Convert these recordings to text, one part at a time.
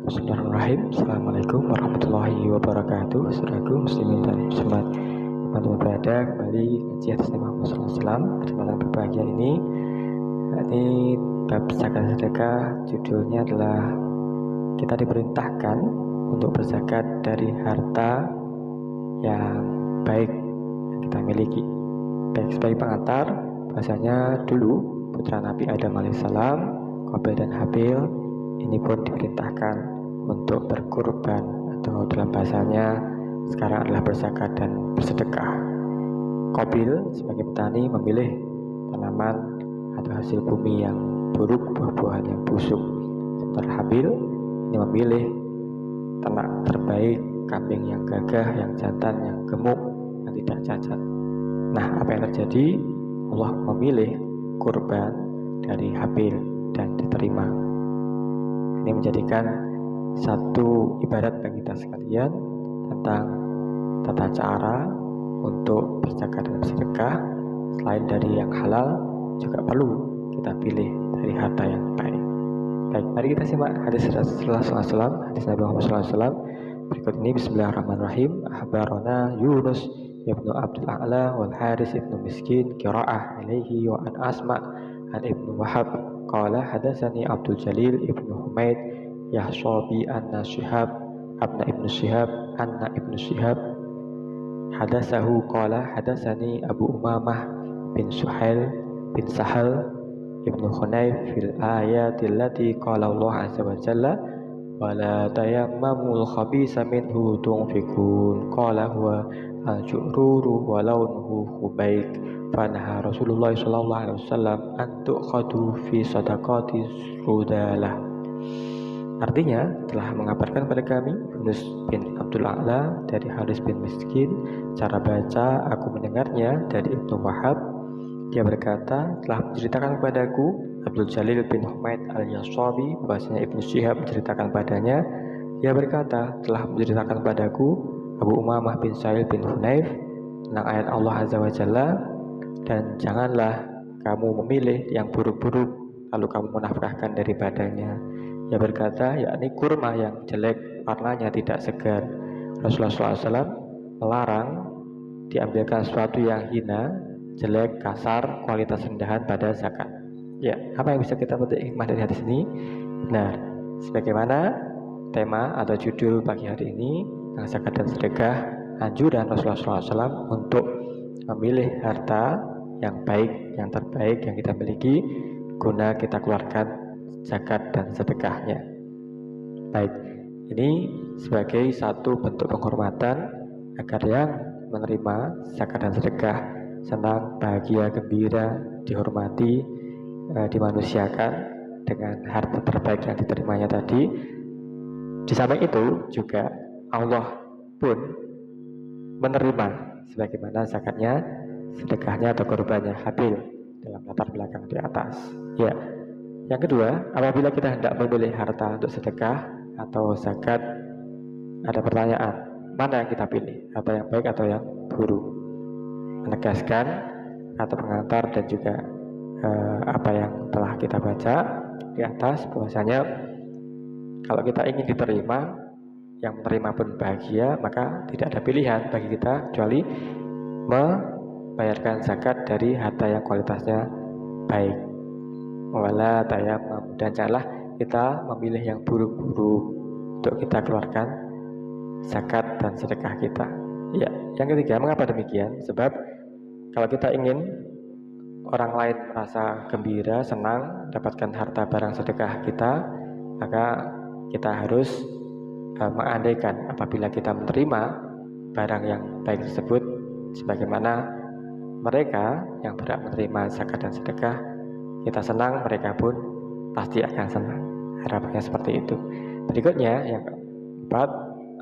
Bismillahirrahmanirrahim. Assalamualaikum warahmatullahi wabarakatuh. Saudaraku muslimin dan muslimat yang berada kembali kaji atas nama Muhammad SAW. Kesempatan berbahagia ini bab zakat sedekah, judulnya adalah kita diperintahkan untuk berzakat dari harta yang baik yang kita miliki. Baik, sebagai pengantar, bahasanya dulu putra Nabi Adam alaihissalam, Qabil dan Habil ini pun diperintahkan untuk berkurban, atau dalam bahasanya sekarang adalah berzakat dan bersedekah. Qabil sebagai petani memilih tanaman atau hasil bumi yang buruk, buah-buahan yang busuk. Sementara Habil ini memilih ternak terbaik, kambing yang gagah, yang jantan, yang gemuk, yang tidak cacat. Nah, apa yang terjadi? Allah memilih kurban dari Habil dan diterima. Ini menjadikan satu ibarat bagi kita sekalian tentang tata cara untuk berzakat dan bersedekah. Selain dari yang halal, juga perlu kita pilih dari harta yang baik. Baik, mari kita simak hadis Rasulullah SAW, hadis Nabi Muhammad SAW. Berikut ini, Bismillahirrahmanirrahim. Ahbarana Yunus ibnu Abdul A'la wal Haris ibnu Miskin qira'ah alaihi wa an Asma an ibnu Wahab qala hadatsani Abdul Jalil ibnu Humaid Yahshabi anna Shihab abna ibnu Shihab anna ibnu Shihab hadatsahu qala hadatsani Abu Umamah bin Suhail bin Sahal ibnu Hunayf fil ayati allati qala Allah azza wa jalla wala tayammamul khabisa minhu tunfikun qala huwa al-ju'ruru wa launuhu khubaik fanaha Rasulullah sallallahu alaihi wasallam an tu'khadu fi sadaqati sudalah. Artinya, telah mengabarkan pada kami Yunus bin Abdul A'la dari Haris bin Miskin. Cara baca, aku mendengarnya dari Ibnu Wahab. Dia berkata, telah menceritakan kepadaku Abdul Jalil bin Humaid al-Yashabi, bahwasanya Ibnu Syihab menceritakan padanya. Dia berkata, telah menceritakan padaku Abu Umamah bin Sa'il bin Hunayf tentang ayat Allah Azza wa Jalla, dan janganlah kamu memilih yang buruk-buruk lalu kamu menafkahkan daripadanya. Dia berkata, yakni kurma yang jelek, warnanya tidak segar. Rasulullah SAW melarang diambilkan sesuatu yang hina, jelek, kasar, kualitas rendahan pada zakat. Ya, apa yang bisa kita petik hikmah dari hadis ini? Benar, sebagaimana tema atau judul pagi hari ini tentang zakat dan sedekah, anjuran Rasulullah SAW untuk memilih harta yang baik, yang terbaik yang kita miliki guna kita keluarkan zakat dan sedekahnya. Baik, ini sebagai satu bentuk penghormatan agar yang menerima zakat dan sedekah senang, bahagia, gembira, dihormati, dimanusiakan dengan harta terbaik yang diterimanya tadi. Di samping itu juga Allah pun menerima sebagaimana zakatnya, sedekahnya atau kurbannya Habil dalam latar belakang di atas. Ya. Yang kedua, apabila kita hendak memilih harta untuk sedekah atau zakat, ada pertanyaan, mana yang kita pilih? Harta yang baik atau yang buruk? Menegaskan atau pengantar dan juga apa yang telah kita baca di atas, bahwasanya kalau kita ingin diterima, yang menerima pun bahagia, maka tidak ada pilihan bagi kita kecuali membayarkan zakat dari harta yang kualitasnya baik. Wala tayammam, dan janganlah kita memilih yang buruk-buruk untuk kita keluarkan zakat dan sedekah kita. Ya, yang ketiga, mengapa demikian? Sebab kalau kita ingin orang lain merasa gembira, senang dapatkan harta barang sedekah kita, maka kita harus mengandaikan apabila kita menerima barang yang baik tersebut sebagaimana mereka yang berhak menerima zakat dan sedekah, kita senang, mereka pun pasti akan senang. Harapannya seperti itu. Berikutnya yang keempat,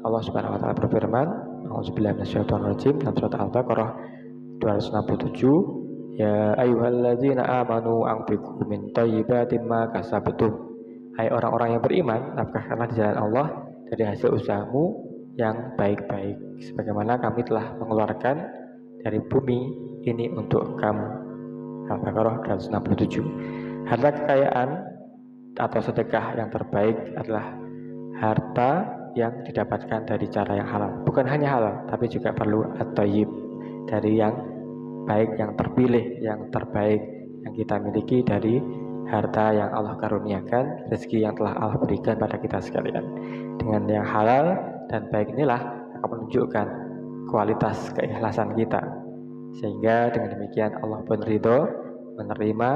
Allah Subhanahu wa taala berfirman, A'udzubillahi minasyaitonirrajim, dalam surat Al-Baqarah 267, ya ayyuhalladzina amanu anfiqu min thayyibatin ma kasabtum. Hai orang-orang yang beriman, nafkahkanlah di jalan Allah dari hasil usahamu yang baik-baik, sebagaimana kami telah mengeluarkan dari bumi ini untuk kamu. Al-Baqarah 267. Harta kekayaan atau sedekah yang terbaik adalah harta yang didapatkan dari cara yang halal. Bukan hanya halal, tapi juga perlu at-thayyib, dari yang baik, yang terpilih, yang terbaik yang kita miliki dari harta yang Allah karuniakan, rezeki yang telah Allah berikan pada kita sekalian. Dengan yang halal dan baik inilah akan menunjukkan kualitas keikhlasan kita, sehingga dengan demikian Allah pun ridho menerima,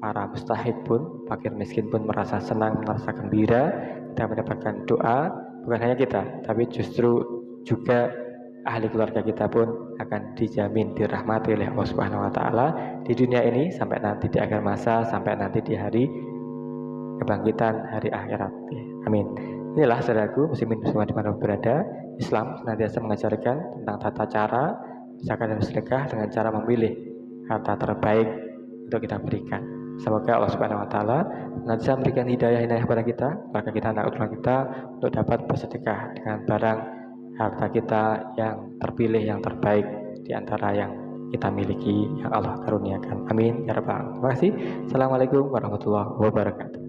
para mustahik pun, fakir miskin pun merasa senang, merasa gembira. Kita mendapatkan doa, bukan hanya kita, tapi justru juga ahli keluarga kita pun akan dijamin dirahmati oleh Allah Subhanahu wa taala di dunia ini sampai nanti di akhir masa, sampai nanti di hari kebangkitan, hari akhirat. Amin. Inilah saudaraku muslimin muslimat dimanapun berada, Islam senantiasa mengajarkan tentang tata cara zakat dan sedekah dengan cara memilih harta terbaik untuk kita berikan. Semoga Allah Subhanahu wa taala senantiasa memberikan hidayah kepada kita, keluarga kita, anak keluarga kita, untuk dapat bersedekah dengan barang harta kita yang terpilih, yang terbaik di antara yang kita miliki, yang Allah karuniakan. Amin ya rabbal alamin. Terima kasih. Assalamualaikum warahmatullahi wabarakatuh.